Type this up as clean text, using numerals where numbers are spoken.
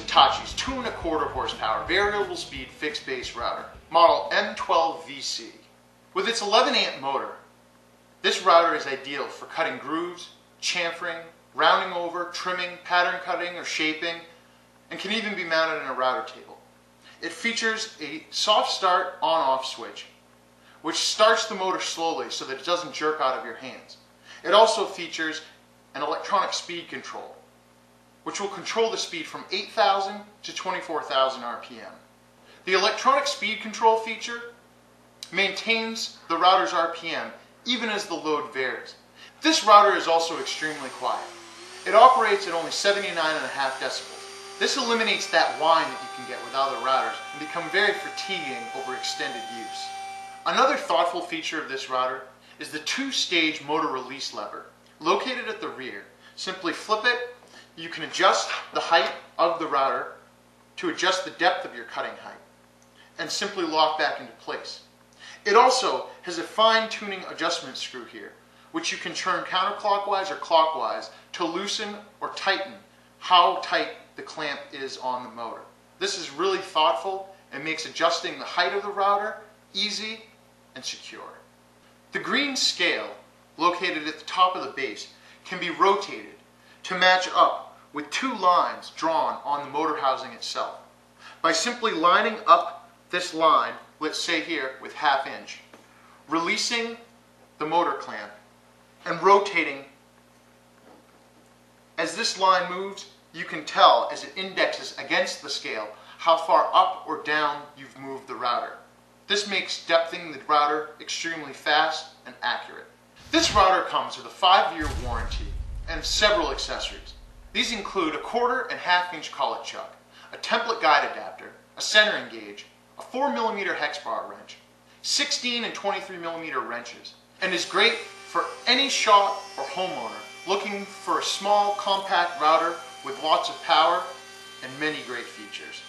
Hitachi's 2¼ horsepower variable speed fixed base router, model M12VC. With its 11 amp motor, this router is ideal for cutting grooves, chamfering, rounding over, trimming, pattern cutting or shaping, and can even be mounted in a router table. It features a soft start on-off switch, which starts the motor slowly so that it doesn't jerk out of your hands. It also features an electronic speed control, which will control the speed from 8,000 to 24,000 RPM. The electronic speed control feature maintains the router's RPM even as the load varies. This router is also extremely quiet. It operates at only 79.5 decibels. This eliminates that whine that you can get with other routers and become very fatiguing over extended use. Another thoughtful feature of this router is the 2-stage motor release lever. Located at the rear, simply flip it. You can adjust the height of the router to adjust the depth of your cutting height and simply lock back into place. It also has a fine-tuning adjustment screw here, which you can turn counterclockwise or clockwise to loosen or tighten how tight the clamp is on the motor. This is really thoughtful and makes adjusting the height of the router easy and secure. The green scale, located at the top of the base, can be rotated to match up with 2 lines drawn on the motor housing itself. By simply lining up this line, let's say here with 1/2 inch, releasing the motor clamp and rotating. As this line moves, you can tell as it indexes against the scale how far up or down you've moved the router. This makes depthing the router extremely fast and accurate. This router comes with a 5-year warranty and several accessories. These include a 1/4 and 1/2 inch collet chuck, a template guide adapter, a centering gauge, a 4mm hex bar wrench, 16 and 23mm wrenches, and is great for any shop or homeowner looking for a small compact router with lots of power and many great features.